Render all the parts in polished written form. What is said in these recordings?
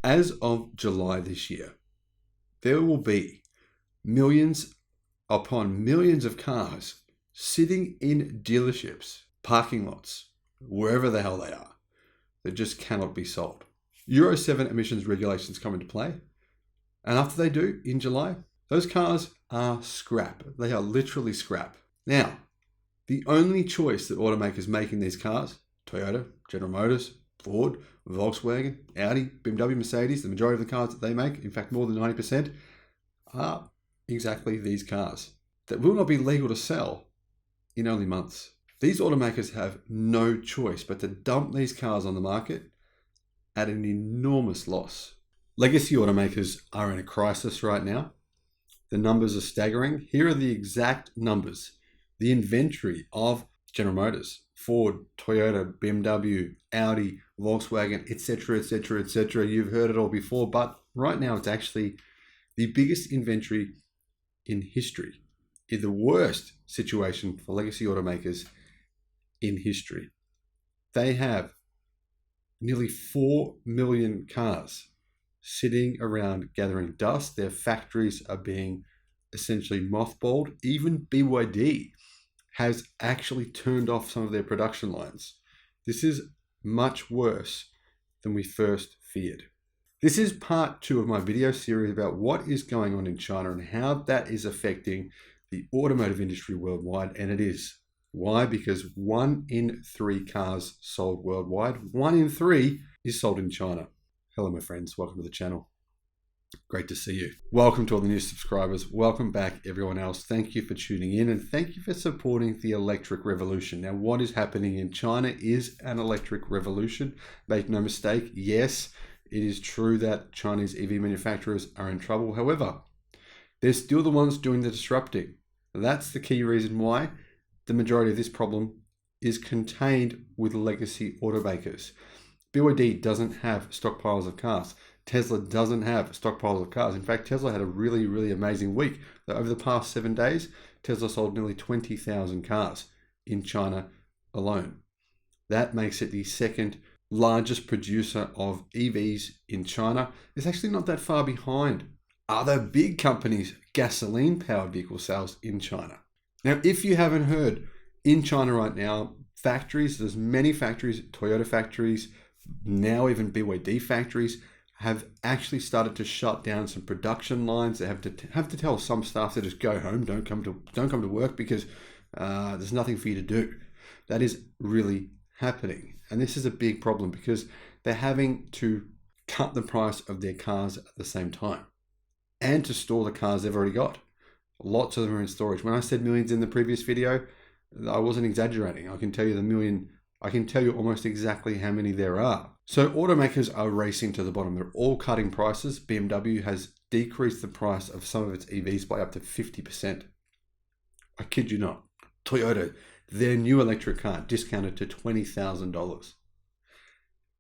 As of July this year, there will be millions upon millions of cars sitting in dealerships, parking lots, wherever the hell they are, that just cannot be sold. Euro 7 emissions regulations come into play. And after they do, in July, those cars are scrap. They are literally scrap. Now, the only choice that automakers make in these cars, Toyota, General Motors, Ford, Volkswagen, Audi, BMW, Mercedes, the majority of the cars that they make, in fact more than 90%, are exactly these cars that will not be legal to sell in only months. These automakers have no choice but to dump these cars on the market at an enormous loss. Legacy automakers are in a crisis right now. The numbers are staggering. Here are the exact numbers. The inventory of General Motors, Ford, Toyota, BMW, Audi, Volkswagen, etc., etc., etc. You've heard it all before, but right now it's actually the biggest inventory in history. It's the worst situation for legacy automakers in history. They have nearly 4 million cars sitting around gathering dust. Their factories are being essentially mothballed. Even BYD has actually turned off some of their production lines. This is much worse than we first feared. This is part 2 of my video series about what is going on in China and how that is affecting the automotive industry worldwide, and it is. Why? Because 1 in 3 cars sold worldwide, 1 in 3 is sold in China. Hello, my friends. Welcome to the channel. Great to see you. Welcome to all the new subscribers. Welcome back, everyone else. Thank you for tuning in and thank you for supporting the electric revolution. Now, what is happening in China is an electric revolution. Make no mistake, yes, it is true that Chinese EV manufacturers are in trouble. However, they're still the ones doing the disrupting. That's the key reason why the majority of this problem is contained with legacy automakers. BYD doesn't have stockpiles of cars. Tesla doesn't have stockpiles of cars. In fact, Tesla had a really, really amazing week. Over the past 7 days, Tesla sold nearly 20,000 cars in China alone. That makes it the second largest producer of EVs in China. It's actually not that far behind other big companies' gasoline-powered vehicle sales in China. Now, if you haven't heard, in China right now, there's many factories, Toyota factories, now even BYD factories, have actually started to shut down some production lines. They have to tell some staff to just go home, don't come to work because there's nothing for you to do. That is really happening, and this is a big problem because they're having to cut the price of their cars at the same time, and to store the cars they've already got. Lots of them are in storage. When I said millions in the previous video, I wasn't exaggerating. I can tell you almost exactly how many there are. So automakers are racing to the bottom. They're all cutting prices. BMW has decreased the price of some of its EVs by up to 50%. I kid you not. Toyota, their new electric car discounted to $20,000.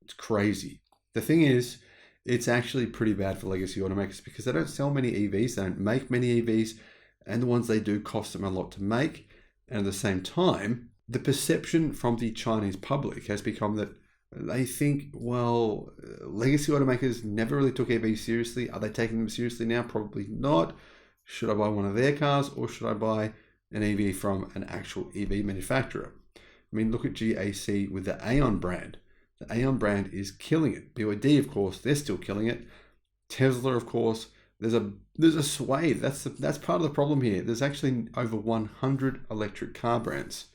It's crazy. The thing is, it's actually pretty bad for legacy automakers because they don't sell many EVs, they don't make many EVs, and the ones they do cost them a lot to make. And at the same time, the perception from the Chinese public has become that they think, well, legacy automakers never really took EVs seriously. Are they taking them seriously now? Probably not. Should I buy one of their cars or should I buy an EV from an actual EV manufacturer? I mean, look at GAC with the Aeon brand. The Aeon brand is killing it. BYD, of course, they're still killing it. Tesla, of course, there's a swathe. That's part of the problem here. There's actually over 100 electric car brands.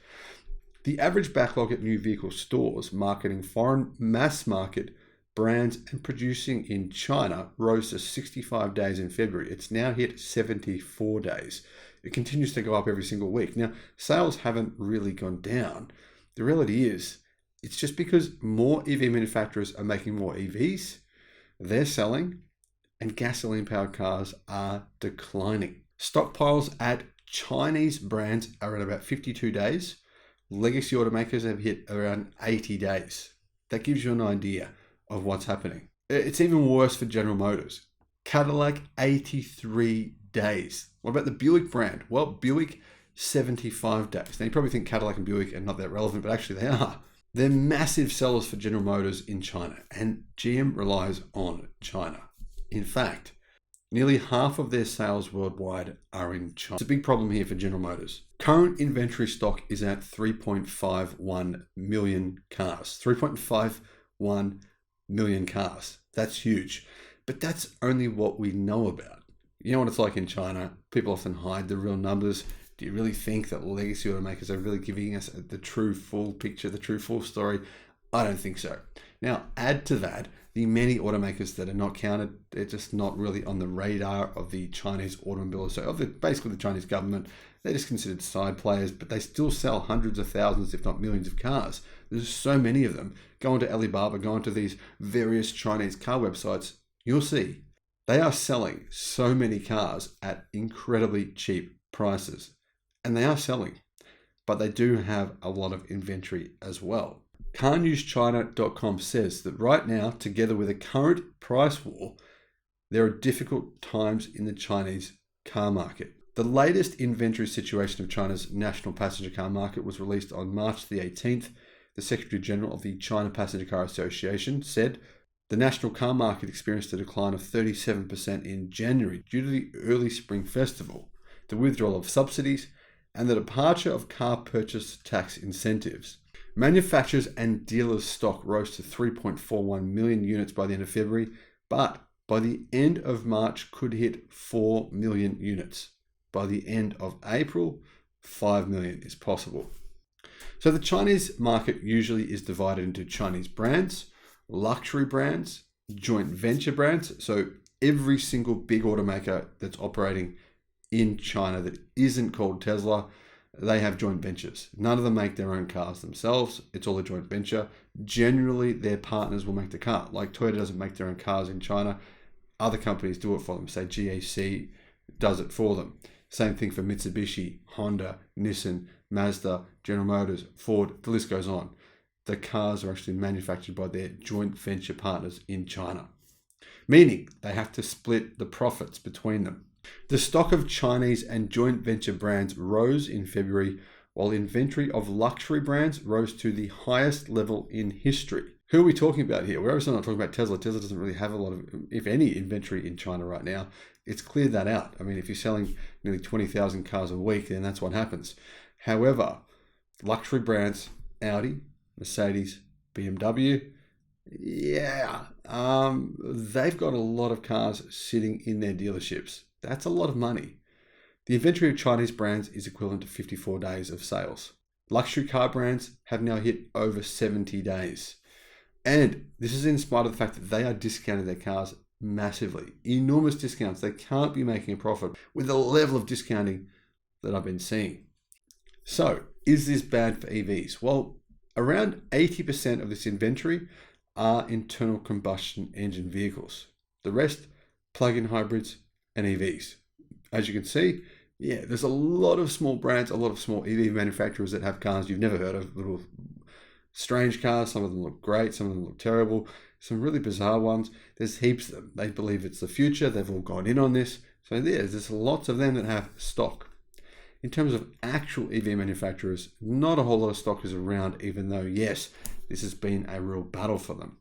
The average backlog at new vehicle stores marketing foreign mass market brands and producing in China rose to 65 days in February. It's now hit 74 days. It continues to go up every single week. Now, sales haven't really gone down. The reality is, it's just because more EV manufacturers are making more EVs, they're selling, and gasoline-powered cars are declining. Stockpiles at Chinese brands are at about 52 days. Legacy automakers have hit around 80 days. That gives you an idea of what's happening. It's even worse for General Motors. Cadillac, 83 days. What about the Buick brand? Well, Buick, 75 days. Now, you probably think Cadillac and Buick are not that relevant, but actually they are. They're massive sellers for General Motors in China, and GM relies on China. In fact, nearly half of their sales worldwide are in China. It's a big problem here for General Motors. Current inventory stock is at 3.51 million cars. 3.51 million cars. That's huge. But that's only what we know about. You know what it's like in China? People often hide the real numbers. Do you really think that legacy automakers are really giving us the true full picture, the true full story? I don't think so. Now, add to that the many automakers that are not counted. They're just not really on the radar of the Chinese automobile, so basically the Chinese government. They're just considered side players, but they still sell hundreds of thousands, if not millions of cars. There's so many of them. Go onto Alibaba, go onto these various Chinese car websites, you'll see they are selling so many cars at incredibly cheap prices. And they are selling, but they do have a lot of inventory as well. CarNewsChina.com says that right now, together with a current price war, there are difficult times in the Chinese car market. The latest inventory situation of China's national passenger car market was released on March the 18th. The Secretary General of the China Passenger Car Association said the national car market experienced a decline of 37% in January due to the early spring festival, the withdrawal of subsidies, and the departure of car purchase tax incentives. Manufacturers and dealers' stock rose to 3.41 million units by the end of February, but by the end of March could hit 4 million units. By the end of April, 5 million is possible. So the Chinese market usually is divided into Chinese brands, luxury brands, joint venture brands. So every single big automaker that's operating in China that isn't called Tesla, they have joint ventures. None of them make their own cars themselves. It's all a joint venture. Generally, their partners will make the car. Like Toyota doesn't make their own cars in China. Other companies do it for them. Say GAC does it for them. Same thing for Mitsubishi, Honda, Nissan, Mazda, General Motors, Ford, the list goes on. The cars are actually manufactured by their joint venture partners in China, meaning they have to split the profits between them. The stock of Chinese and joint venture brands rose in February, while inventory of luxury brands rose to the highest level in history. Who are we talking about here? We're obviously not talking about Tesla. Tesla doesn't really have a lot of, if any, inventory in China right now. It's cleared that out. I mean, if you're selling nearly 20,000 cars a week, then that's what happens. However, luxury brands, Audi, Mercedes, BMW, they've got a lot of cars sitting in their dealerships. That's a lot of money. The inventory of Chinese brands is equivalent to 54 days of sales. Luxury car brands have now hit over 70 days. And this is in spite of the fact that they are discounting their cars massively. Enormous discounts. They can't be making a profit with the level of discounting that I've been seeing. So, is this bad for EVs? Well, around 80% of this inventory are internal combustion engine vehicles. The rest, plug-in hybrids and EVs. As you can see, there's a lot of small brands, a lot of small EV manufacturers that have cars you've never heard of, little strange cars. Some of them look great, some of them look terrible, some really bizarre ones. There's heaps of them. They believe it's the future. They've all gone in on this. So there's lots of them that have stock. In terms of actual EV manufacturers, not a whole lot of stock is around, even though, yes, this has been a real battle for them.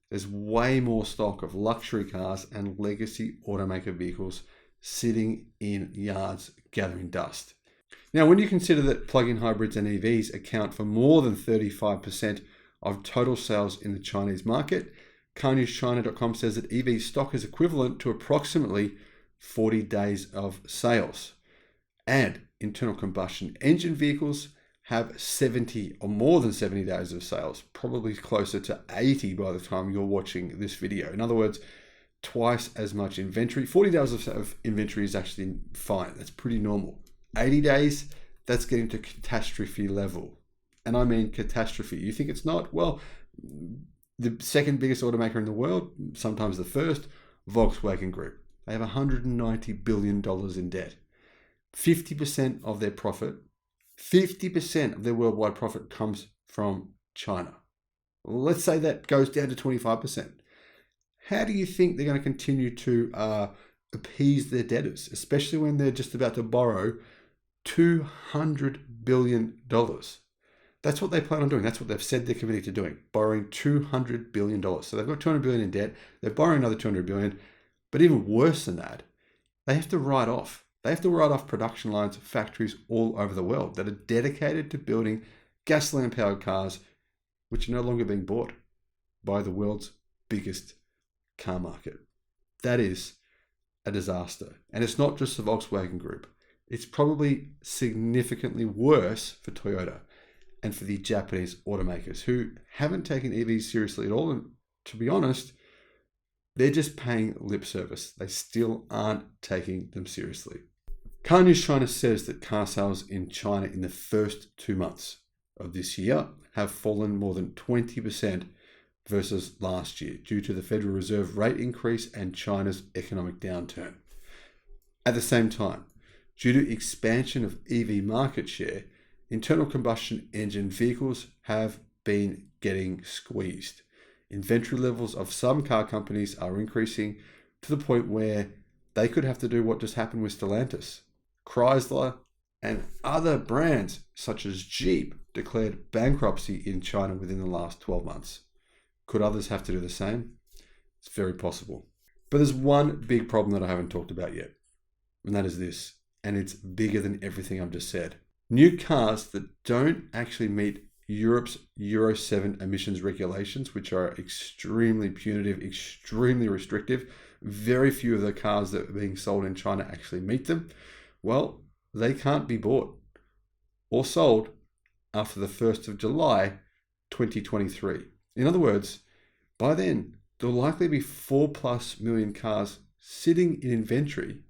There's way more stock of luxury cars and legacy automaker vehicles sitting in yards gathering dust. Now, when you consider that plug-in hybrids and EVs account for more than 35% of total sales in the Chinese market, CarNewsChina.com says that EV stock is equivalent to approximately 40 days of sales. And internal combustion engine vehicles have 70 or more than 70 days of sales, probably closer to 80 by the time you're watching this video. In other words, twice as much inventory. 40 days of inventory is actually fine. That's pretty normal. 80 days, that's getting to catastrophe level. And I mean catastrophe. You think it's not? Well, the second biggest automaker in the world, sometimes the first, Volkswagen Group. They have $190 billion in debt. 50% of their profit, 50% of their worldwide profit comes from China. Let's say that goes down to 25%. How do you think they're going to continue to appease their debtors, especially when they're just about to borrow $200 billion? That's what they plan on doing. That's what they've said they're committing to doing, borrowing $200 billion. So they've got $200 billion in debt. They're borrowing another $200 billion. But even worse than that, they have to write off. They have to write off production lines, factories all over the world that are dedicated to building gasoline-powered cars, which are no longer being bought by the world's biggest car market. That is a disaster. And it's not just the Volkswagen Group. It's probably significantly worse for Toyota and for the Japanese automakers who haven't taken EVs seriously at all. And to be honest, they're just paying lip service. They still aren't taking them seriously. Car News China says that car sales in China in the first 2 months of this year have fallen more than 20% versus last year due to the Federal Reserve rate increase and China's economic downturn. At the same time, due to expansion of EV market share, internal combustion engine vehicles have been getting squeezed. Inventory levels of some car companies are increasing to the point where they could have to do what just happened with Stellantis. Chrysler and other brands such as Jeep declared bankruptcy in China within the last 12 months. Could others have to do the same? It's very possible. But there's one big problem that I haven't talked about yet, and that is this, and it's bigger than everything I've just said. New cars that don't actually meet Europe's Euro 7 emissions regulations, which are extremely punitive, extremely restrictive. Very few of the cars that are being sold in China actually meet them. Well, they can't be bought or sold after the 1st of July, 2023. In other words, by then, there'll likely be 4+ million cars sitting in inventory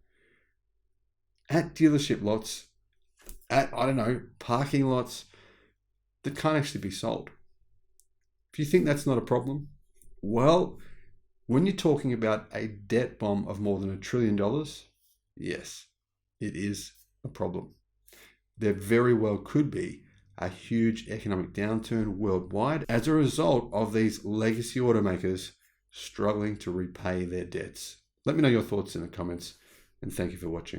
at dealership lots, at, parking lots that can't actually be sold. If you think that's not a problem, well, when you're talking about a debt bomb of more than $1 trillion, yes, it is a problem. There very well could be a huge economic downturn worldwide as a result of these legacy automakers struggling to repay their debts. Let me know your thoughts in the comments, and thank you for watching.